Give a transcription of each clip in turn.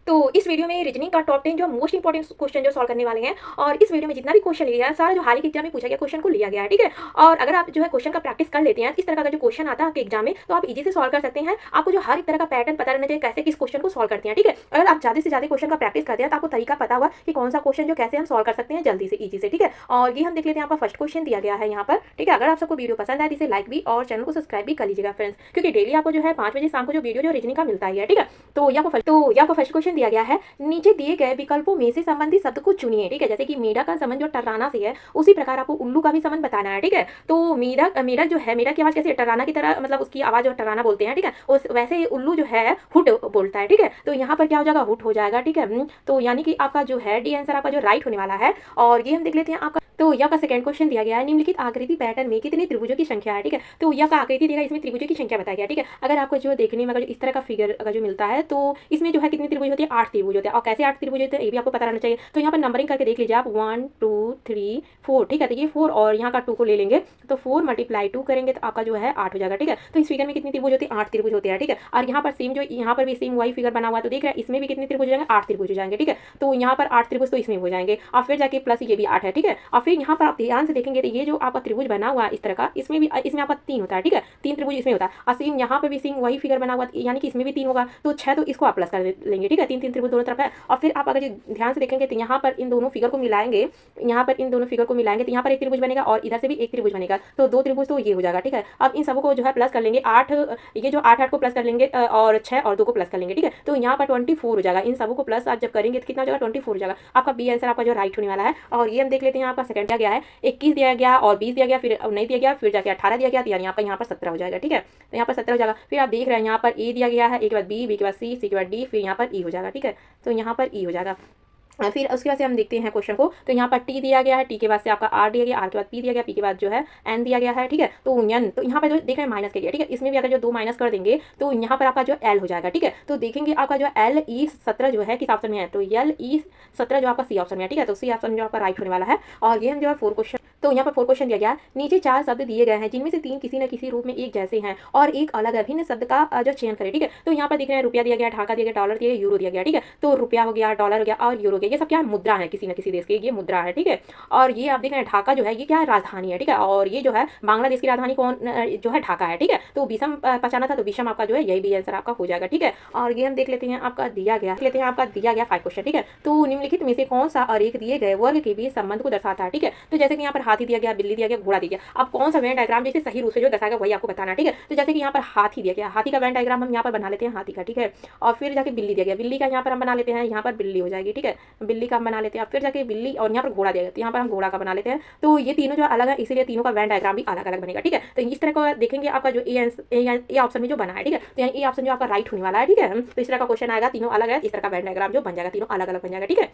तो इस वीडियो में रीजनिंग का टॉप 10 जो मोस्ट इंपॉर्टेंट क्वेश्चन जो सॉल्व करने वाले हैं। और इस वीडियो में जितना भी क्वेश्चन लिया है सारा जो हाल ही के एग्जाम में पूछा गया क्वेश्चन को लिया गया है, ठीक है। और अगर आप जो है क्वेश्चन का प्रैक्टिस कर लेते हैं इस तरह का जो क्वेश्चन आता है आपके एग्जाम में तो आप इजी से सॉल्व कर सकते हैं। आपको जो हर एक तरह का पैटर्न पता रहना चाहिए कैसे किस क्वेश्चन को सॉल्व करते हैं, ठीक है। अगर आप ज़्यादा से ज़्यादा क्वेश्चन का प्रैक्टिस करते हैं तो आपको तरीका पता हुआ कि कौन सा क्वेश्चन जो कैसे हम सॉल्व कर सकते हैं जल्दी से ईजी से, ठीक है। और ये हम देख लेते हैं, यहाँ पर फर्स्ट क्वेश्चन दिया गया है यहाँ पर, ठीक है। अगर आप सबको वीडियो पसंद आए तो इसे लाइक भी और चैनल को सब्सक्राइब भी कर लीजिएगा फ्रेंड्स, क्योंकि डेली आपको जो है 5 बजे शाम को जो वीडियो जो रीजनिंग का मिलता है, ठीक है। तो यहाँ पर फर्स्ट क्वेश्चन दिया गया है, नीचे दिए गए विकल्पों में से संबंधित शब्द को चुनिए, ठीक है। जैसे कि मेढक का संबंध जो टर्राना से है उसी प्रकार आपको उल्लू का भी संबंध बताना है, ठीक है। तो मेढक जो है, मेढक की आवाज कैसे टर्राना की तरह, मतलब उसकी आवाज जो टर्राना बोलते हैं, ठीक है, उस वैसे ही उल्लू जो है हुट बोलता है, ठीक है। तो यहाँ पर क्या हो जाएगा, हुट हो जाएगा, ठीक है। तो यानी कि आपका जो है डी आंसर आपका जो राइट होने वाला है। और ये हम देख लेते हैं आपका, तो यह का सेकंड क्वेश्चन दिया गया है, निम्नलिखित आकृति पैटर्न में कितने त्रिभुजों की संख्या है, ठीक है। तो यह का आकृति देगा, इसमें त्रिभुजों की संख्या बताया गया, ठीक है। अगर आपको जो देखने में अगर इस तरह का फिगर अगर जो मिलता है तो इसमें जो है कितने त्रिभुज होते हैं, 8 त्रिभुज होते हैं। और कैसे 8 त्रिभुज होते हैं ये भी आपको पता रहना चाहिए। तो यहाँ पर नंबरिंग करके देख लीजिए आप, 1 2 3 4, ठीक है। तो ये 4 और यहाँ का 2 को ले लेंगे तो 4 × 2 करेंगे तो आपका जो है 8 हो जाएगा, ठीक है। तो इस फिगर में कितनी त्रिभुज होती है, 8 त्रिभुज होते हैं, ठीक है। और यहाँ पर सेम जो यहाँ पर भी सेम वही फिगर बना हुआ है, तो देख रहे हैं इसमें भी कितने त्रिभुज हो जाएंगे, 8 त्रिभुज हो जाएंगे, ठीक है। तो यहाँ पर 8 त्रिभुज तो इसमें हो जाएंगे और फिर जाके प्लस ये भी 8 है, ठीक है। और फिर यहाँ पर आप ध्यान से देखेंगे तो ये जो आपका त्रिभुज बना हुआ है इस तरह का, इसमें भी इसमें आपका 3 होता है, ठीक है। 3 त्रिभुज इसमें होता है और सेम यहाँ पर भी सेम वही फिगर बना हुआ है, यानी कि इसमें भी 3 होगा तो 6, तो इसको आप प्लस कर लेंगे, ठीक है। 3 त्रिभुज दोनों तरफ है। और फिर आप अगर ध्यान से देखेंगे तो यहाँ पर इन दोनों फिगर को मिलाएंगे, यहाँ पर इन दोनों फिगर को मिलाएंगे तो यहाँ पर एक त्रिभुज बनेगा और इधर से भी एक त्रिभुज बनेगा, तो 2 त्रिभुज तो ये हो जाएगा, ठीक है। अब इन सबको जो है प्लस कर लेंगे, 8 ये जो 8 को प्लस कर लेंगे और 6 और 2 को प्लस कर लेंगे, ठीक है। तो यहाँ पर 24 हो जाएगा। इन सबको प्लस आप जब करेंगे तो कितना हो जाएगा, 24 हो जाएगा। आपका बी आंसर आपका जो राइट होने वाला है। और ये हम देख लेते हैं, आपका सेकंड दिया गया है, 21 दिया गया और 20 दिया गया, फिर 19 दिया गया, फिर जाके 18 दिया गया, तो यानी आपका यहाँ पर 17 हो जाएगा, ठीक है। तो यहाँ पर 17 हो जाएगा। फिर आप देख रहे हैं यहाँ पर ए दिया गया है, ए के बाद बी के बाद सी के बाद डी, फिर यहाँ पर ई हो जाएगा, ठीक है। तो यहाँ पर ई हो जाएगा। फिर उसके बाद से हम देखते हैं क्वेश्चन को, तो यहाँ पर टी दिया गया है, टी के बाद से आपका आर दिया गया, आर के बाद पी दिया गया, पी के बाद जो है एन दिया गया है, ठीक है। तो एन, तो यहाँ पर जो देख रहे हैं माइनस के गया, ठीक है। इसमें भी अगर जो 2 माइनस कर देंगे तो यहाँ पर आपका जो एल हो जाएगा, ठीक है। तो देखेंगे आपका जो एल ई 17 जो है किस ऑप्शन में है, तो एल ई 17 जो आपका सी ऑप्शन में है, ठीक है। तो सी ऑप्शन जो आपका राइट होने वाला है। और ये हम जो है 4 क्वेश्चन, तो यहाँ पर 4 क्वेश्चन दिया गया है, नीचे 4 शब्द दिए गए हैं जिनमें से 3 किसी न किसी रूप में एक जैसे हैं और एक अलग अभिन्न शब्द का जो चयन करें, ठीक है। तो यहाँ पर देख रहे हैं रुपया दिया गया, ढाका दिया गया, डॉलर दिया गया, यूरो दिया गया, ठीक है। तो रुपया हो गया, डॉलर हो गया और यूरो हो गया, ये सब क्या है, मुद्रा है किसी न किसी देश की, ये मुद्रा है, ठीक है। और ये आप देख रहे हैं ढाका जो है ये क्या है, राजधानी है, ठीक है। और ये जो है बांग्लादेश की राजधानी कौन जो है, ढाका है, ठीक है। तो विषम पहचाना था तो विषम आपका जो है यही भी आंसर आपका हो जाएगा, ठीक है। और ये हम देख लेते हैं आपका दिया गया, लेते हैं आपका दिया गया 5 क्वेश्चन, ठीक है। तो निम्नलिखित में से कौन सा और एक दिए गए वर्ग के बीच संबंध को दर्शाता है, ठीक है। तो जैसे कि यहाँ पर हाथी दिया गया, बिल्ली दिया गया, घोड़ा दिया गया, अब कौन सा वेन डायग्राम जैसे सही रूप से जो दर्शाएगा वही आपको बताना है, ठीक है। तो जैसे कि यहाँ पर हाथी दिया गया, हाथी का वेन डायग्राम हम यहाँ पर बना लेते हैं हाथी का, ठीक है। और फिर जाके बिल्ली दिया गया, बिल्ली का यहाँ पर हम बना लेते हैं, यहाँ पर बिल्ली हो जाएगी, ठीक है, बिल्ली का हम बना लेते हैं। फिर जाके बिल्ली और यहाँ पर घोड़ा दिया गया तो यहाँ पर हम घोड़ा का बना लेते हैं। तो ये तीनों जो अलग है इसीलिए तीनों का वेन डायग्राम भी अलग अलग बनेगा, ठीक है। तो इस तरह का देखेंगे आपका जो ए ऑप्शन में जो बना है, ठीक है। तो ए ऑप्शन जो आपका राइट होने वाला है, ठीक है। तो इस तरह का क्वेश्चन आएगा, तीनों अलग है, इस तरह का वेन डायग्राम जो बन जाएगा तीनों अलग अलग बन जाएगा, ठीक है।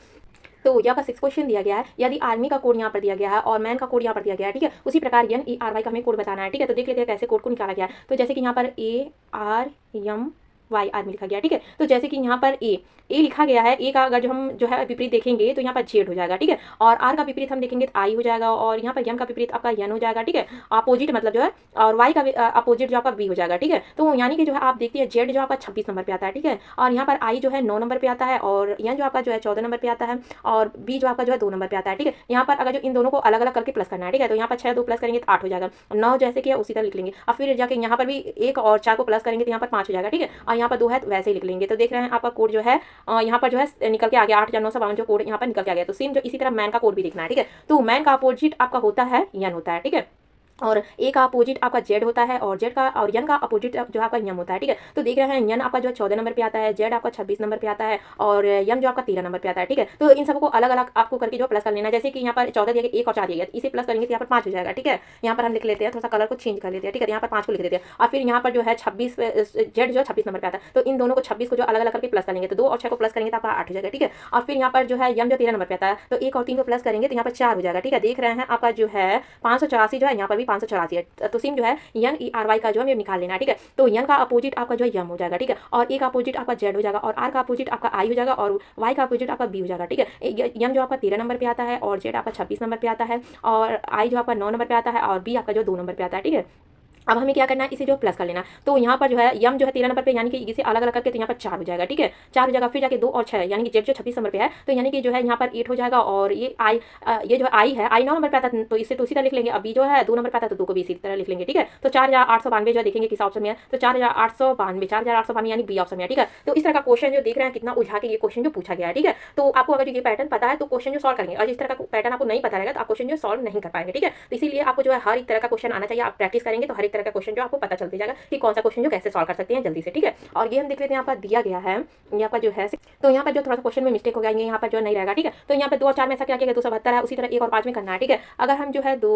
तो यहाँ पर 6 क्वेश्चन दिया गया है, यदि आर्मी का कोड यहाँ पर दिया गया है और मैन का कोड यहाँ पर दिया गया है, ठीक है। उसी प्रकार NERY का हमें कोड बताना है, ठीक है। तो देख लेते हैं कैसे कोड को निकाला गया है। तो जैसे कि यहाँ पर ARMY आर्मी लिखा गया, ठीक है। तो जैसे कि यहाँ पर ए लिखा गया है, ए का अगर जो हम जो है विपरीत देखेंगे तो यहाँ पर जेड हो जाएगा, ठीक है। और आर का विपरीत हम देखेंगे तो आई हो जाएगा और यहाँ पर एम का विपरीत आपका एन हो जाएगा, ठीक है। अपोजिट मतलब जो है, और वाई का अपोजिट जो आपका बी हो जाएगा, ठीक है। तो यानी कि जो है आप देखते हैं जेड जो आपका 26 नंबर पे आता है, ठीक है। और यहाँ पर आई जो है 9 नंबर पे आता है और एन जो आपका जो है 14 नंबर पे आता है और बी जो आपका जो है 2 नंबर पे आता है, ठीक है। यहाँ पर अगर जो इन दोनों को अलग अलग करके प्लस करना है, ठीक है। तो यहाँ पर 6 2 प्लस करेंगे तो 8 हो जाएगा, 9 जैसे कि उसी तरह लिख लेंगे। और फिर जाके यहाँ पर भी 1 और 4 को प्लस करेंगे तो यहाँ पर 5 हो जाएगा, ठीक है। और यहाँ पर 2 है तो वैसे ही लिख लेंगे। तो देख रहे हैं आपका कोड जो है यहाँ पर जो है निकल के आ गया, 8,952 जो कोड यहाँ पर निकल के आ गया। तो सेम जो इसी तरह मैन का कोड भी लिखना है, ठीक है। तो मैन का अपोजिट आपका होता है यन होता है, ठीक है। और ए का अपोजिट आपका जेड होता है और जेड का और यन का अपोजिट जो आपका यम होता है, ठीक है। तो देख रहे हैं यन आपका जो है 14 नंबर पे आता है, जेड आपका 26 नंबर पे आता है और यम जो आपका 13 नंबर पे आता है, ठीक है। तो इन सबको अलग अलग आपको करके जो प्लस कर लेना है। जैसे कि यहाँ पर 14 दिया गया, 1 और 4 दिया गया, इसे प्लस करेंगे तो यहाँ पर 5 हो जाएगा, ठीक है। यहाँ पर हम लिख लेते हैं, थोड़ा सा कलर को चेंज कर लेते हैं, ठीक है। यहाँ पर 5 को लिख देते हैं और फिर यहाँ पर जो है 26 जेड जो है 26 नंबर पे आता है, तो इन दोनों को 26 को जो अलग अलग करके प्लस करेंगे तो 2 और 6 को प्लस करेंगे तो आपका 8 हो जाएगा, ठीक है। और फिर यहाँ पर जो है यम जो 13 नंबर पे आता है, तो 1 और 3 को प्लस करेंगे तो यहाँ पर 4 हो जाएगा, ठीक है। देख रहे हैं आपका जो है 584 जो है, यहाँ पर भी 584 है। तो सेम जो है NERY का जो है निकाल लेना है, ठीक है। तो यन का अपोजिट आपका जो है यम हो जाएगा, ठीक है। और ए का अपोजिट आपका जेड हो जाएगा और आर का अपोजिट आपका आई हो जाएगा और वाई का अपोजिट आपका बी हो जाएगा, ठीक है। यम जो आपका 13 नंबर पे आता है और जेड आपका 26 नंबर पे आता है और आई जो आपका 9 नंबर पे आता है और बी आपका जो 2 नंबर पे आता है, ठीक है। अब हमें क्या करना है, इसे जो प्लस कर लेना। तो यहाँ पर जो है यम जो है 13 नंबर पे, यानी कि इसे अलग अलग करके तो यहाँ पर 4 हो जाएगा, ठीक है। 4 हो जाएगा, फिर जाके 2 और 6, यानी कि जेड जो 26 नंबर पे है, तो यानी कि जो है यहाँ पर 8 हो जाएगा। और ये आई, ये जो आई है, आई 9 नंबर पे आता है, तो इसे तो इसी तरह लिख लेंगे। अभी जो है 2 नंबर पे आता है, तो 2 को भी इसी तरह लिख लेंगे, ठीक है। तो 4892 जो है देखेंगे किस ऑप्शन में है, तो 4892 यानी बी ऑप्शन में है, ठीक है। तो इस तरह का क्वेश्चन जो देख रहे हैं कितना उलझा के ये क्वेश्चन जो पूछा गया है, ठीक है। तो आपको अगर ये पैटर्न पता है तो क्वेश्चन जो सॉल्व करेंगे, और इस तरह का पैटर्न आपको नहीं पता रहेगा तो आप क्वेश्चन जो सॉल्व नहीं कर पाएंगे, ठीक है। तो इसीलिए आपको जो है हर एक तरह का क्वेश्चन आना चाहिए। आप प्रैक्टिस करेंगे तो हर एक तरह का क्वेश्चन जो आपको पता चलते जाएगा कि कौन सा क्वेश्चन जो कैसे सॉल्व कर सकते हैं जल्दी से, ठीक है। और ये हम देख लेते हैं, यहाँ पर दिया गया है, यहाँ पर जो है, तो यहाँ पर जो थोड़ा सा क्वेश्चन में मिस्टेक हो गया, ये यहाँ पर जो नहीं रहेगा, ठीक है। तो यहाँ पर 2 और 4 में ऐसा क्या किया गया, 272 है, उसी तरह 1 और 5 में करना है, ठीक है। अगर हम जो है 2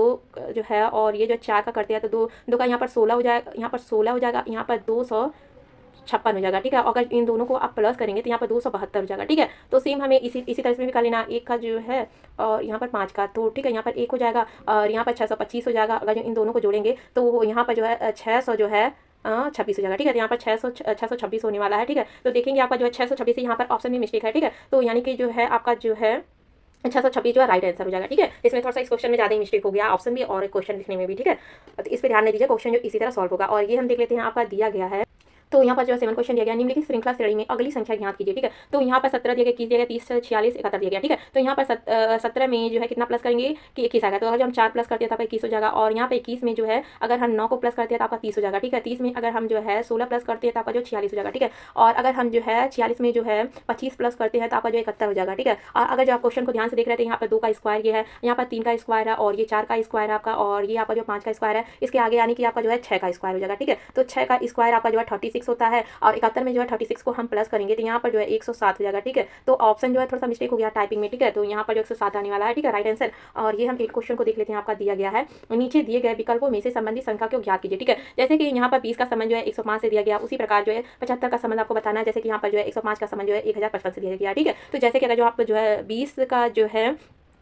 जो है और ये जो 4 का करते हैं, तो 2 का यहाँ पर 16 हो जाएगा, यहाँ पर 16 हो जाएगा, यहाँ पर 256 हो जाएगा, ठीक है। अगर इन दोनों को आप प्लस करेंगे तो यहाँ पर 272 हो जाएगा, ठीक है। तो सेम हमें इसी तरह से भी कर लेना, 1 का जो है और यहाँ पर 5 का, तो ठीक है, यहाँ पर 1 हो जाएगा और यहाँ पर 625 हो जाएगा। अगर जो इन दोनों को जोड़ेंगे तो यहाँ पर जो है 600 जो है 26 हो जाएगा, ठीक है। तो यहाँ पर 626 होने वाला है, ठीक है। तो देखेंगे आपका जो है 626 यहाँ पर ऑप्शन में मिस्टेक है, ठीक है। तो यानी कि जो है आपका जो है 626 जो है राइट आंसर हो जाएगा, ठीक है। इसमें थोड़ा सा इस क्वेश्चन में ज़्यादा ही मिस्टेक हो गया, ऑप्शन भी और क्वेश्चन लिखने में भी, ठीक है। तो इस पर ध्यान नहीं दीजिए, क्वेश्चन जो इसी तरह सॉल्व होगा। और ये हम देख लेते हैं, आपका दिया गया है, तो यहाँ पर जो है 7 क्वेश्चन दिया गया, निम्नलिखित श्रृंखला श्रेणी में अगली संख्या ज्ञात कीजिए, ठीक है। तो यहाँ पर 17 दिया गया, 21 दिया गया, 30, 46, 71 दिया गया, ठीक है। तो यहाँ पर 17 में जो है कितना प्लस करेंगे कि 21 आएगा, तो अगर हम 4 प्लस करते हैं तो आपका 21 हो जाएगा। और यहाँ पे 21 में जो है अगर हम 9 को प्लस करते हैं तो आपका 30 हो जाएगा, ठीक है। 30 में अगर हम जो है 16 प्लस करते हैं तो आपका जो 46 हो जाएगा, ठीक है। और अगर हम जो है 46 में जो है 25 प्लस करते हैं तो आपका जो 71 हो जाएगा, ठीक है। और अगर जो आप क्वेश्चन को ध्यान से देख रहे थे, यहाँ पर 2 का स्क्वायर ये है, यहाँ पर 3 का स्क्वायर है, और ये 4 का स्क्वायर है आपका, और ये आपका जो 5 का स्क्वायर है, इसके आगे यानी कि आपका जो है 6 का स्क्वायर हो जाएगा, ठीक है। तो 6 का स्क्वायर आपका जो है 36 होता है, और 71 में जो है 36 को हम प्लस करेंगे तो यहाँ पर जो है 107 हो जाएगा, ठीक है। तो ऑप्शन जो है थोड़ा सा मिस्टेक हो गया टाइपिंग में, ठीक है। तो यहाँ पर जो 107 आने वाला है, ठीक है, राइट आंसर। और ये हम एक क्वेश्चन को देख लेते हैं, आपका दिया गया है, नीचे दिए गए विकल्पों में से संबंधित संख्या को ज्ञात कीजिए, ठीक है। जैसे कि यहाँ पर 20 का संबंध जो है 105 से दिया गया, उसी प्रकार जो है 75 का संबंध आपको बताना है। जैसे कि यहाँ पर जो है 105 का संबंध जो है 1055 से दिया गया, ठीक है। तो जैसे कि अगर जो आप जो है 20 का जो है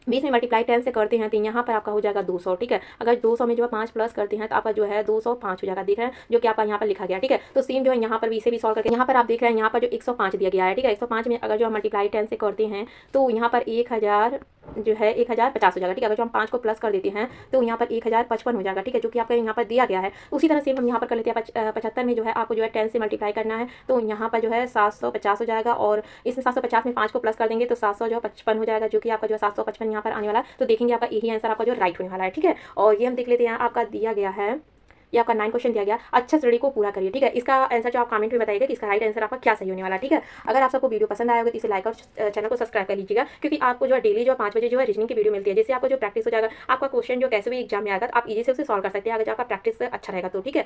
20 में मल्टीप्लाई 10 से करते हैं तो यहाँ पर आपका हो जाएगा 200, ठीक है। अगर 200 में जो है 5 प्लस करते हैं तो आपका जो है 205 हो जाएगा, देख रहे हैं, जो कि आपका यहाँ पर लिखा गया, ठीक है। तो सेम जो है यहाँ पर भी इसे भी सॉल्व करके यहाँ पर आप देख रहे हैं, यहाँ पर जो 105 दिया गया है, ठीक है। 105 में अगर जो हम मल्टीप्लाई 10 से करते हैं तो यहाँ पर 1000 जो है 1050 हो जाएगा, ठीक है। अगर जो हम 5 को प्लस कर देते हैं तो यहाँ पर 1055 हो जाएगा, ठीक है, जो कि आपका यहाँ पर दिया गया है। उसी तरह सेम हम यहाँ पर कर लेते हैं 75 में जो है आपको जो है 10 से मल्टीप्लाई करना है, तो यहाँ पर जो है 750 हो जाएगा, और इसमें 750 में 5 को प्लस कर देंगे तो 755 हो जाएगा, जो कि आपका जो है 755 यहाँ पर आने वाला है। तो देखेंगे आपका यही आंसर आपका जो राइट होने वाला है, ठीक है। और ये हम देख लेते हैं, आपका दिया गया है, ये आपका 9 क्वेश्चन दिया गया, अच्छा श्रेणी को पूरा करिए, ठीक है। इसका आंसर जो आप कमेंट में बताइएगा कि इसका राइट आंसर आपका क्या सही होने वाला है, ठीक है। अगर आप सबको वीडियो पसंद आया होगा तो इसे लाइक और चैनल को सब्सक्राइब कर लीजिएगा, क्योंकि आपको जो है डेली जो 5 बजे जो है रीजनिंग की वीडियो मिलती है, जिससे आपको जो प्रैक्टिस हो जाएगा, आपका क्वेश्चन जो कैसे भी एग्जाम में आएगा आप इजी से उसे सॉल्व कर सकते हैं, अगर जो आपका प्रैक्टिस अच्छा रहेगा तो, ठीक है।